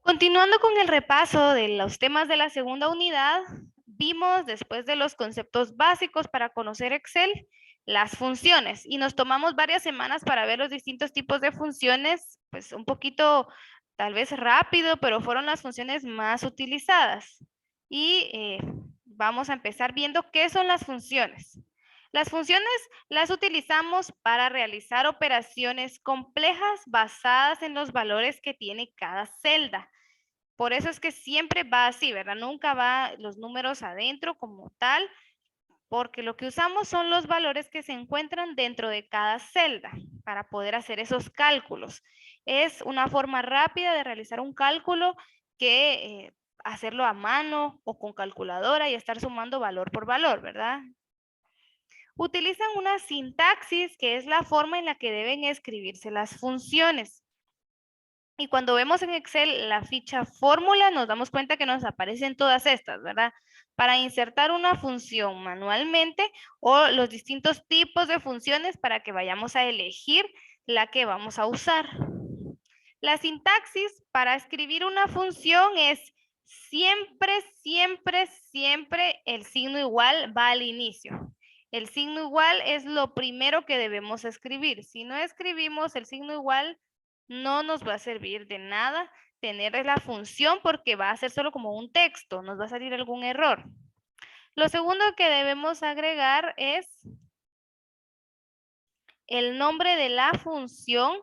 Continuando con el repaso de los temas de la segunda unidad, vimos después de los conceptos básicos para conocer Excel, las funciones y nos tomamos varias semanas para ver los distintos tipos de funciones, pues un poquito tal vez rápido, pero fueron las funciones más utilizadas. Y vamos a empezar viendo qué son las funciones. Las funciones las utilizamos para realizar operaciones complejas basadas en los valores que tiene cada celda. Por eso es que siempre va así, ¿verdad? Nunca va los números adentro como tal, porque lo que usamos son los valores que se encuentran dentro de cada celda para poder hacer esos cálculos. Es una forma rápida de realizar un cálculo que hacerlo a mano o con calculadora y estar sumando valor por valor, ¿verdad? Utilizan una sintaxis que es la forma en la que deben escribirse las funciones. Y cuando vemos en Excel la ficha fórmula, nos damos cuenta que nos aparecen todas estas, ¿verdad? Para insertar una función manualmente o los distintos tipos de funciones para que vayamos a elegir la que vamos a usar. La sintaxis para escribir una función es siempre, siempre, siempre el signo igual va al inicio. El signo igual es lo primero que debemos escribir. Si no escribimos el signo igual, no nos va a servir de nada tener la función porque va a ser solo como un texto, nos va a salir algún error. Lo segundo que debemos agregar es el nombre de la función,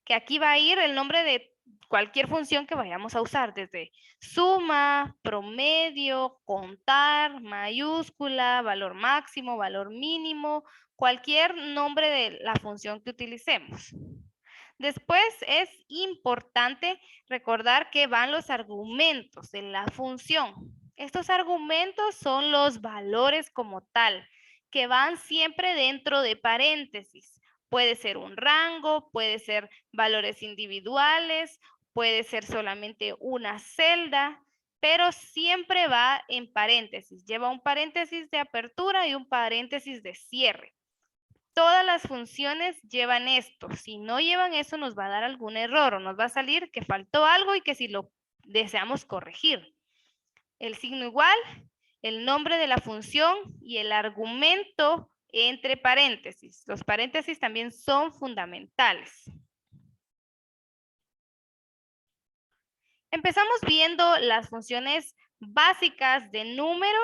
que aquí va a ir el nombre de cualquier función que vayamos a usar, desde suma, promedio, contar, mayúscula, valor máximo, valor mínimo, cualquier nombre de la función que utilicemos. Después es importante recordar que van los argumentos de la función. Estos argumentos son los valores como tal, que van siempre dentro de paréntesis. Puede ser un rango, puede ser valores individuales, puede ser solamente una celda, pero siempre va en paréntesis. Lleva un paréntesis de apertura y un paréntesis de cierre. Todas las funciones llevan esto. Si no llevan eso, nos va a dar algún error o nos va a salir que faltó algo y que si lo deseamos corregir. El signo igual, el nombre de la función y el argumento entre paréntesis. Los paréntesis también son fundamentales. Empezamos viendo las funciones básicas de número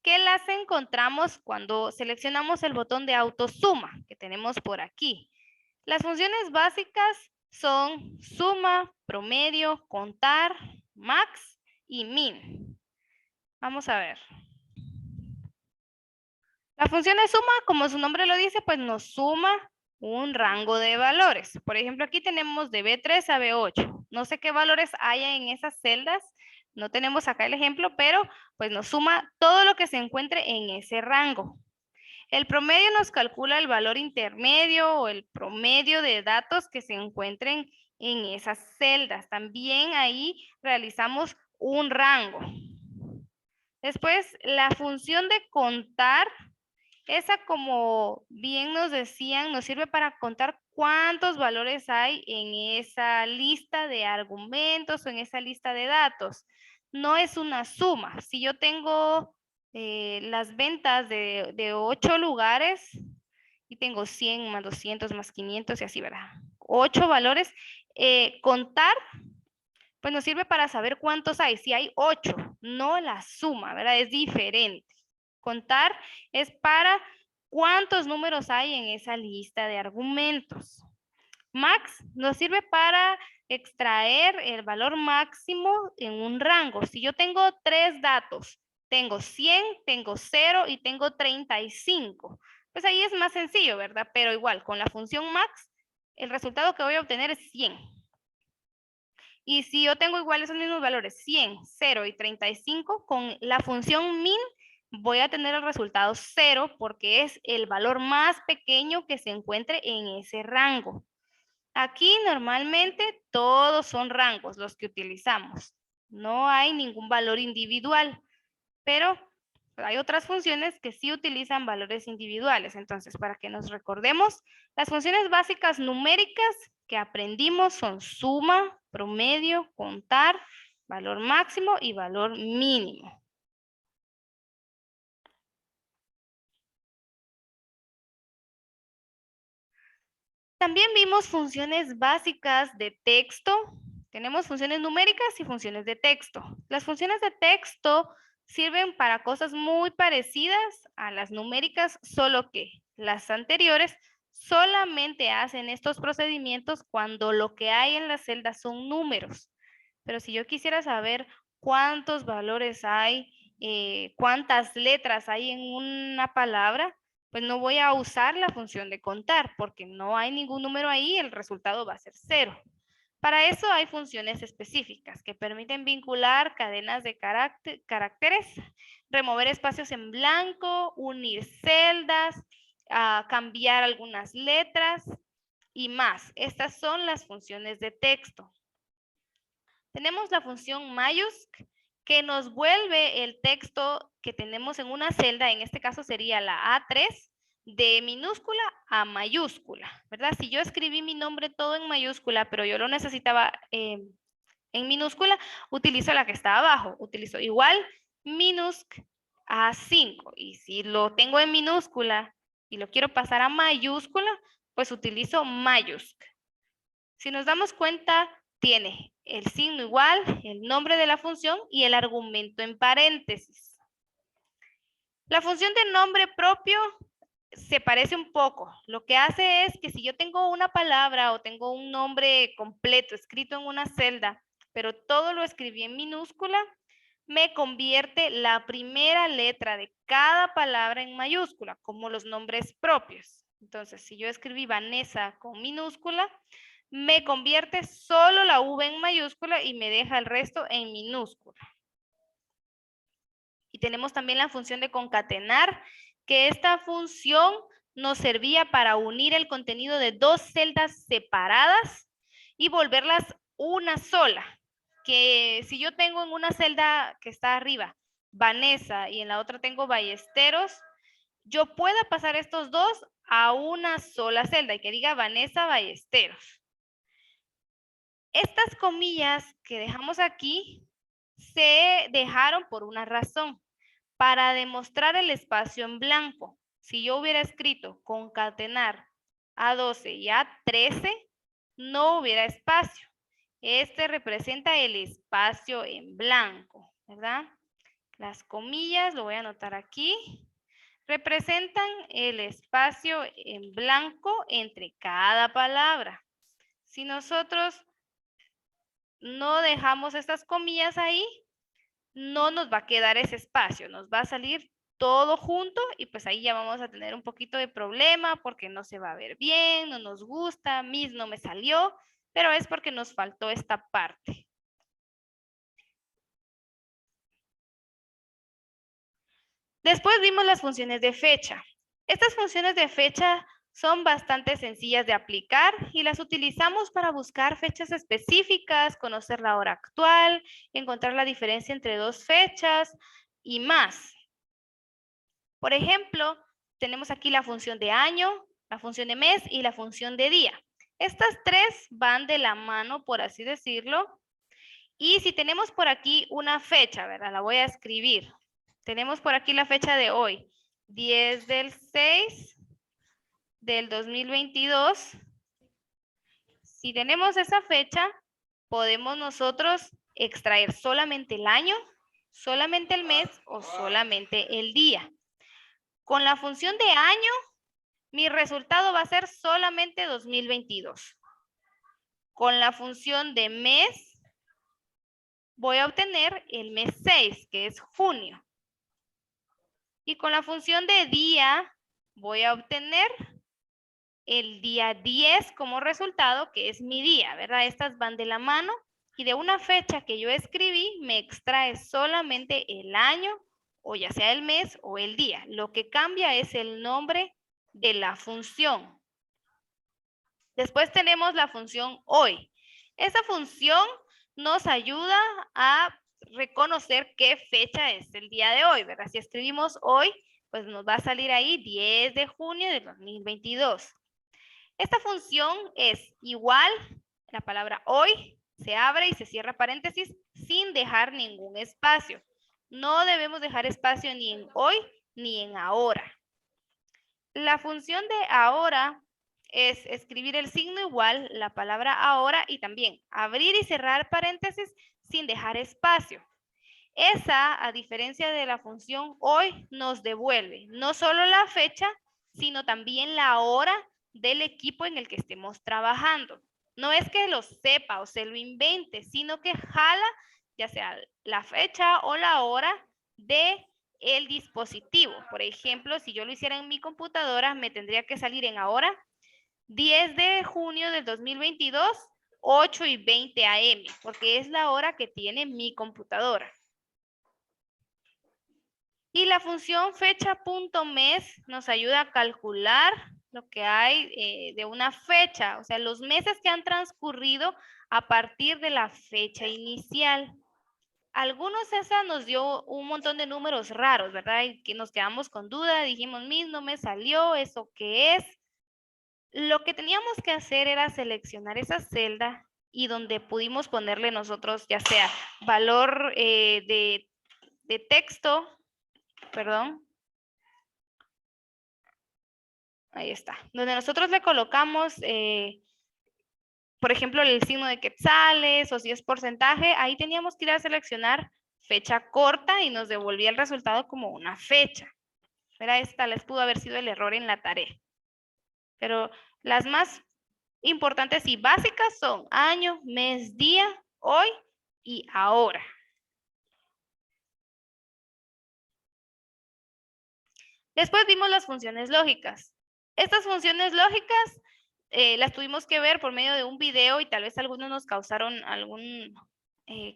que las encontramos cuando seleccionamos el botón de autosuma que tenemos por aquí. Las funciones básicas son suma, promedio, contar, max y min. Vamos a ver. La función de suma, como su nombre lo dice, pues nos suma un rango de valores. Por ejemplo, aquí tenemos de B3 a B8. No sé qué valores haya en esas celdas. No tenemos acá el ejemplo, pero pues nos suma todo lo que se encuentre en ese rango. El promedio nos calcula el valor intermedio o el promedio de datos que se encuentren en esas celdas. También ahí realizamos un rango. Después, la función de contar, esa como bien nos decían, nos sirve para contar cuántos valores hay en esa lista de argumentos o en esa lista de datos. No es una suma. Si yo tengo las ventas de 8 lugares y tengo 100 más 200 más 500 y así, ¿verdad? 8 valores. Contar, pues nos sirve para saber cuántos hay. Si hay 8, no la suma, ¿verdad? Es diferente. Contar es para cuántos números hay en esa lista de argumentos. Max nos sirve para extraer el valor máximo en un rango. Si yo tengo 3 datos, tengo 100, tengo 0 y tengo 35. Pues ahí es más sencillo, ¿verdad? Pero igual, con la función max, el resultado que voy a obtener es 100. Y si yo tengo igual esos mismos valores, 100, 0 y 35, con la función min voy a tener el resultado 0 porque es el valor más pequeño que se encuentre en ese rango. Aquí normalmente todos son rangos los que utilizamos. No hay ningún valor individual, pero hay otras funciones que sí utilizan valores individuales. Entonces, para que nos recordemos, las funciones básicas numéricas que aprendimos son suma, promedio, contar, valor máximo y valor mínimo. También vimos funciones básicas de texto. Tenemos funciones numéricas y funciones de texto. Las funciones de texto sirven para cosas muy parecidas a las numéricas, solo que las anteriores solamente hacen estos procedimientos cuando lo que hay en las celdas son números. Pero si yo quisiera saber cuántos valores hay, cuántas letras hay en una palabra, pues no voy a usar la función de contar porque no hay ningún número ahí, el resultado va a ser 0. Para eso hay funciones específicas que permiten vincular cadenas de caracteres, remover espacios en blanco, unir celdas, cambiar algunas letras y más. Estas son las funciones de texto. Tenemos la función mayusc que nos vuelve el texto que tenemos en una celda, en este caso sería la A3, de minúscula a mayúscula, ¿verdad? Si yo escribí mi nombre todo en mayúscula, pero yo lo necesitaba en minúscula, utilizo la que está abajo, utilizo igual minusc A5, y si lo tengo en minúscula y lo quiero pasar a mayúscula, pues utilizo mayusc. Si nos damos cuenta, tiene el signo igual, el nombre de la función y el argumento en paréntesis. La función de nombre propio se parece un poco. Lo que hace es que si yo tengo una palabra o tengo un nombre completo escrito en una celda, pero todo lo escribí en minúscula, me convierte la primera letra de cada palabra en mayúscula, como los nombres propios. Entonces, si yo escribí Vanessa con minúscula, me convierte solo la V en mayúscula y me deja el resto en minúscula. Y tenemos también la función de concatenar, que esta función nos servía para unir el contenido de dos celdas separadas y volverlas una sola. Que si yo tengo en una celda que está arriba Vanessa y en la otra tengo Ballesteros, yo pueda pasar estos dos a una sola celda y que diga Vanessa Ballesteros. Estas comillas que dejamos aquí se dejaron por una razón, para demostrar el espacio en blanco. Si yo hubiera escrito concatenar A12 y A13, no hubiera espacio. Este representa el espacio en blanco, ¿verdad? Las comillas, lo voy a anotar aquí, representan el espacio en blanco entre cada palabra. Si nosotros no dejamos estas comillas ahí, no nos va a quedar ese espacio, nos va a salir todo junto y pues ahí ya vamos a tener un poquito de problema porque no se va a ver bien, no nos gusta, mis no me salió, pero es porque nos faltó esta parte. Después vimos las funciones de fecha. Estas funciones de fecha son bastante sencillas de aplicar y las utilizamos para buscar fechas específicas, conocer la hora actual, encontrar la diferencia entre dos fechas y más. Por ejemplo, tenemos aquí la función de año, la función de mes y la función de día. Estas tres van de la mano, por así decirlo. Y si tenemos por aquí una fecha, ¿verdad? La voy a escribir. Tenemos por aquí la fecha de hoy, 10 del 6 del 2022. Si tenemos esa fecha, podemos nosotros extraer solamente el año, solamente el mes o solamente el día. Con la función de año, mi resultado va a ser solamente 2022. Con la función de mes, voy a obtener el mes 6, que es junio. Y con la función de día, voy a obtener el día 10 como resultado, que es mi día, ¿verdad? Estas van de la mano y de una fecha que yo escribí, me extrae solamente el año, o ya sea el mes o el día. Lo que cambia es el nombre de la función. Después tenemos la función hoy. Esa función nos ayuda a reconocer qué fecha es el día de hoy, ¿verdad? Si escribimos hoy, pues nos va a salir ahí 10 de junio de 2022. Esta función es igual, la palabra hoy, Se abre y se cierra paréntesis sin dejar ningún espacio. No debemos dejar espacio ni en hoy ni en ahora. La función de ahora es escribir el signo igual, la palabra ahora, y también abrir y cerrar paréntesis sin dejar espacio. Esa, a diferencia de la función hoy, nos devuelve no solo la fecha, sino también la hora del equipo en el que estemos trabajando. No es que lo sepa o se lo invente, sino que jala ya sea la fecha o la hora de el dispositivo. Por ejemplo, si yo lo hiciera en mi computadora, me tendría que salir en ahora 10 de junio del 2022, 8:20 AM, porque es la hora que tiene mi computadora. Y la función fecha.mes nos ayuda a calcular lo que hay de una fecha, o sea, los meses que han transcurrido a partir de la fecha inicial. Algunos esa nos dio un montón de números raros, ¿verdad? Y que nos quedamos con duda, dijimos, no me salió, ¿eso qué es? Lo que teníamos que hacer era seleccionar esa celda y donde pudimos ponerle nosotros, ya sea valor de texto, perdón. Ahí está. Donde nosotros le colocamos, por ejemplo, el signo de quetzales o si es porcentaje, ahí teníamos que ir a seleccionar fecha corta y nos devolvía el resultado como una fecha. Era esta, les pudo haber sido el error en la tarea. Pero las más importantes y básicas son año, mes, día, hoy y ahora. Después vimos las funciones lógicas. Estas funciones lógicas las tuvimos que ver por medio de un video y tal vez algunos nos causaron algún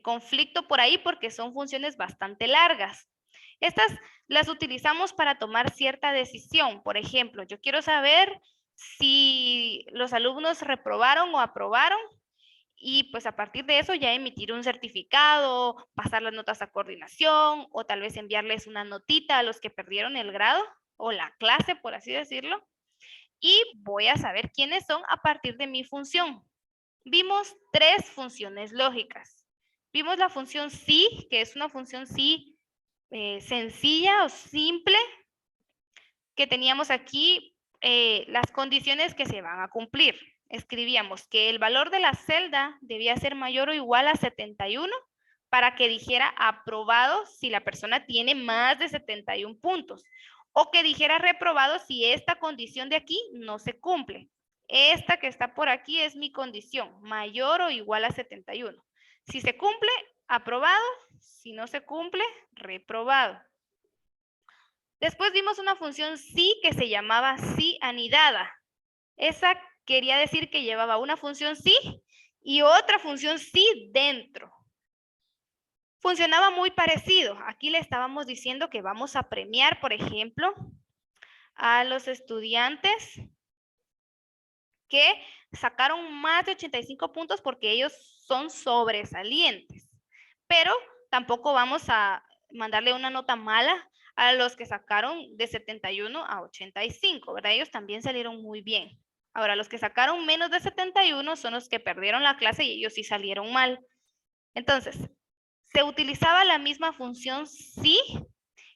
conflicto por ahí porque son funciones bastante largas. Estas las utilizamos para tomar cierta decisión. Por ejemplo, yo quiero saber si los alumnos reprobaron o aprobaron y pues a partir de eso ya emitir un certificado, pasar las notas a coordinación o tal vez enviarles una notita a los que perdieron el grado o la clase, por así decirlo. Y voy a saber quiénes son a partir de mi función. Vimos tres funciones lógicas. Vimos la función sí, que es una función sí sencilla o simple, que teníamos aquí las condiciones que se van a cumplir. Escribíamos que el valor de la celda debía ser mayor o igual a 71 para que dijera aprobado si la persona tiene más de 71 puntos o que dijera reprobado si esta condición de aquí no se cumple. Esta que está por aquí es mi condición, mayor o igual a 71. Si se cumple, aprobado. Si no se cumple, reprobado. Después vimos una función sí que se llamaba sí anidada. Esa quería decir que llevaba una función sí y otra función sí dentro. Funcionaba muy parecido. Aquí le estábamos diciendo que vamos a premiar, por ejemplo, a los estudiantes que sacaron más de 85 puntos porque ellos son sobresalientes. Pero tampoco vamos a mandarle una nota mala a los que sacaron de 71 a 85, ¿verdad? Ellos también salieron muy bien. Ahora, los que sacaron menos de 71 son los que perdieron la clase y ellos sí salieron mal. Entonces, se utilizaba la misma función sí.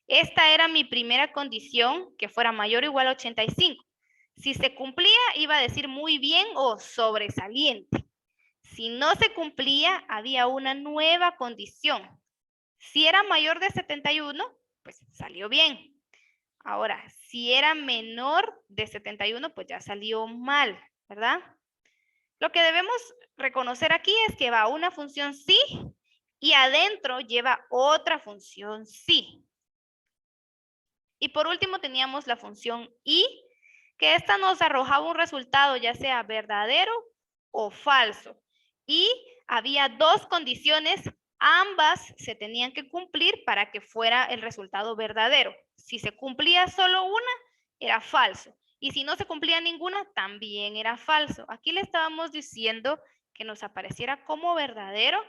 Esta era mi primera condición, que fuera mayor o igual a 85. Si se cumplía, iba a decir muy bien o sobresaliente. Si no se cumplía, había una nueva condición. Si era mayor de 71, pues salió bien. Ahora, si era menor de 71, pues ya salió mal, ¿verdad? Lo que debemos reconocer aquí es que va una función sí y adentro lleva otra función sí. Y por último teníamos la función y, que esta nos arrojaba un resultado ya sea verdadero o falso. Y había dos condiciones, ambas se tenían que cumplir para que fuera el resultado verdadero. Si se cumplía solo una, era falso. Y si no se cumplía ninguna, también era falso. Aquí le estábamos diciendo que nos apareciera como verdadero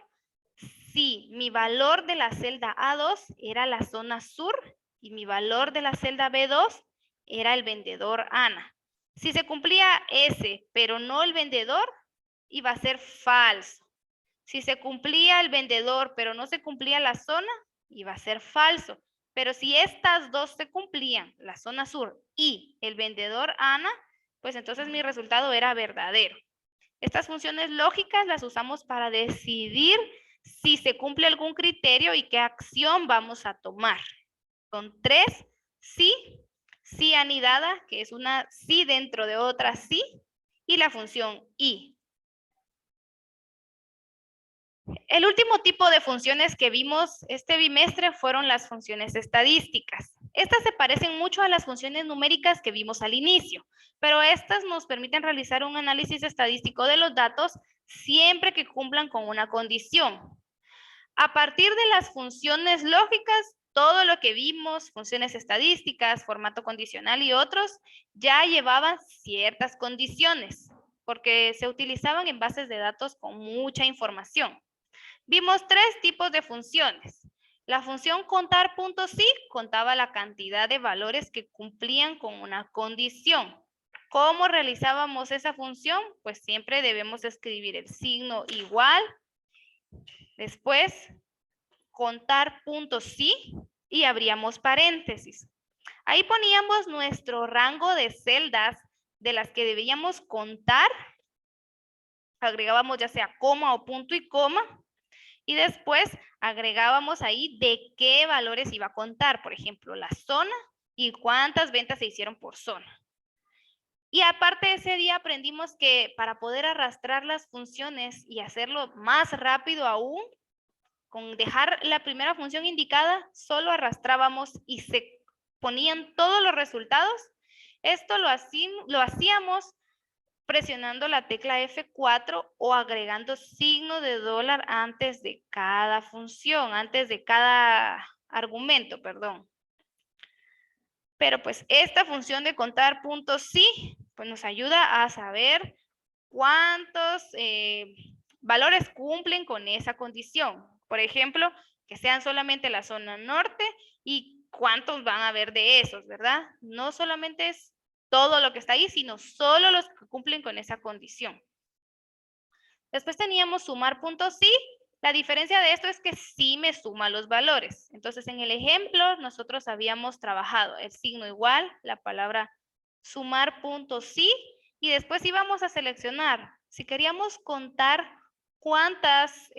si mi valor de la celda A2 era la zona sur y mi valor de la celda B2 era el vendedor Ana. Si se cumplía ese, pero no el vendedor, iba a ser falso. Si se cumplía el vendedor, pero no se cumplía la zona, iba a ser falso. Pero si estas dos se cumplían, la zona sur y el vendedor Ana, pues entonces mi resultado era verdadero. Estas funciones lógicas las usamos para decidir si se cumple algún criterio y qué acción vamos a tomar. Son tres: sí, sí anidada, que es una sí dentro de otra sí, y la función y. El último tipo de funciones que vimos este bimestre fueron las funciones estadísticas. Estas se parecen mucho a las funciones numéricas que vimos al inicio, pero estas nos permiten realizar un análisis estadístico de los datos siempre que cumplan con una condición. A partir de las funciones lógicas, todo lo que vimos, funciones estadísticas, formato condicional y otros, ya llevaban ciertas condiciones, porque se utilizaban en bases de datos con mucha información. Vimos tres tipos de funciones. La función contar puntos sí contaba la cantidad de valores que cumplían con una condición. ¿Cómo realizábamos esa función? Pues siempre debemos escribir el signo igual, después contar puntos sí y abríamos paréntesis. Ahí poníamos nuestro rango de celdas de las que debíamos contar. Agregábamos ya sea coma o punto y coma. Y después agregábamos ahí de qué valores iba a contar, por ejemplo, la zona y cuántas ventas se hicieron por zona. Y aparte ese día aprendimos que para poder arrastrar las funciones y hacerlo más rápido aún, con dejar la primera función indicada, solo arrastrábamos y se ponían todos los resultados. Esto lo hacíamos presionando la tecla F4 o agregando signo de dólar antes de cada función, antes de cada argumento, perdón. Pero pues esta función de contar puntos sí, pues nos ayuda a saber cuántos valores cumplen con esa condición. Por ejemplo, que sean solamente la zona norte y cuántos van a haber de esos, ¿verdad? No solamente es todo lo que está ahí, sino solo los que cumplen con esa condición. Después teníamos sumar puntos sí. La diferencia de esto es que sí me suma los valores. Entonces, en el ejemplo, nosotros habíamos trabajado el signo igual, la palabra sumar puntos sí, y después íbamos a seleccionar. Si queríamos contar cuántas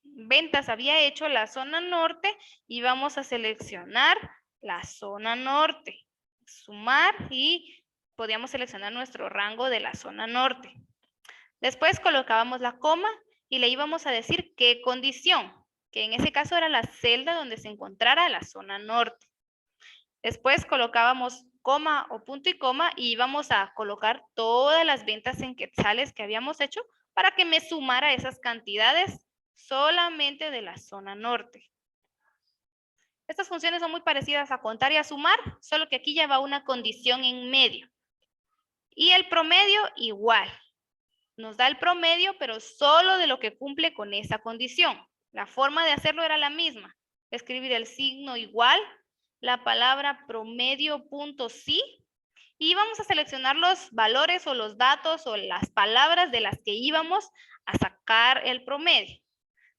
ventas había hecho la zona norte, íbamos a seleccionar la zona norte. Sumar y podíamos seleccionar nuestro rango de la zona norte. Después colocábamos la coma y le íbamos a decir qué condición, que en ese caso era la celda donde se encontrara la zona norte. Después colocábamos coma o punto y coma y íbamos a colocar todas las ventas en quetzales que habíamos hecho para que me sumara esas cantidades solamente de la zona norte. Estas funciones son muy parecidas a contar y a sumar, solo que aquí ya va una condición en medio. Y el promedio igual. Nos da el promedio, pero solo de lo que cumple con esa condición. La forma de hacerlo era la misma. Escribir el signo igual, la palabra promedio punto sí, y vamos a seleccionar los valores o los datos o las palabras de las que íbamos a sacar el promedio.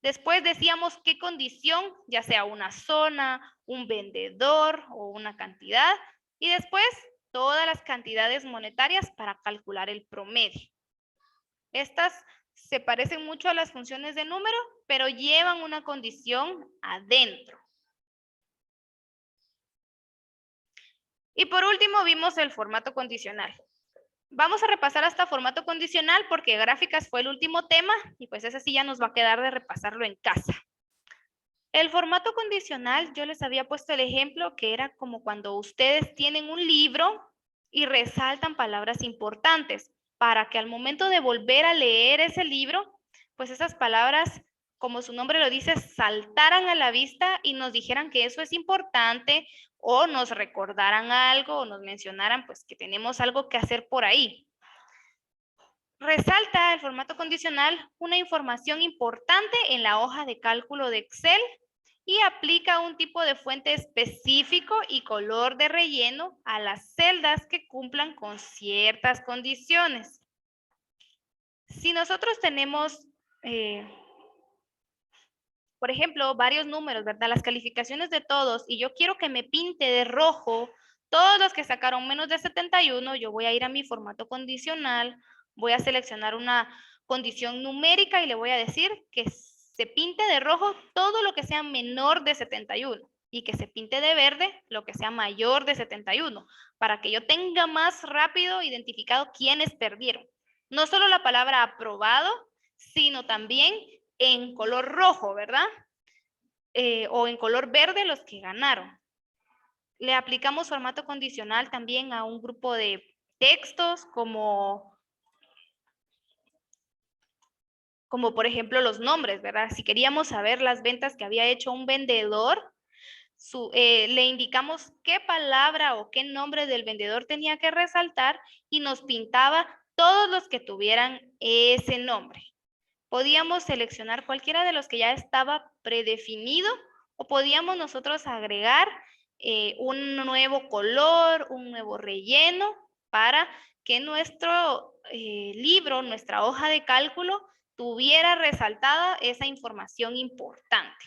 Después decíamos qué condición, ya sea una zona, un vendedor o una cantidad, y después todas las cantidades monetarias para calcular el promedio. Estas se parecen mucho a las funciones de número, pero llevan una condición adentro. Y por último vimos el formato condicional. Vamos a repasar hasta formato condicional porque gráficas fue el último tema y pues ese sí ya nos va a quedar de repasarlo en casa. El formato condicional, yo les había puesto el ejemplo que era como cuando ustedes tienen un libro y resaltan palabras importantes para que al momento de volver a leer ese libro, pues esas palabras, como su nombre lo dice, saltaran a la vista y nos dijeran que eso es importante o nos recordaran algo o nos mencionaran pues que tenemos algo que hacer por ahí. Resalta el formato condicional una información importante en la hoja de cálculo de Excel y aplica un tipo de fuente específico y color de relleno a las celdas que cumplan con ciertas condiciones. Si nosotros tenemos por ejemplo, varios números, ¿verdad? Las calificaciones de todos, y yo quiero que me pinte de rojo todos los que sacaron menos de 71, yo voy a ir a mi formato condicional, voy a seleccionar una condición numérica y le voy a decir que se pinte de rojo todo lo que sea menor de 71 y que se pinte de verde lo que sea mayor de 71, para que yo tenga más rápido identificado quiénes perdieron. No solo la palabra aprobado, sino también en color rojo, ¿verdad? O en color verde los que ganaron. Le aplicamos formato condicional también a un grupo de textos como por ejemplo los nombres, ¿verdad? Si queríamos saber las ventas que había hecho un vendedor, le indicamos qué palabra o qué nombre del vendedor tenía que resaltar y nos pintaba todos los que tuvieran ese nombre. Podíamos seleccionar cualquiera de los que ya estaba predefinido o podíamos nosotros agregar un nuevo color, un nuevo relleno para que nuestro libro, nuestra hoja de cálculo, tuviera resaltada esa información importante.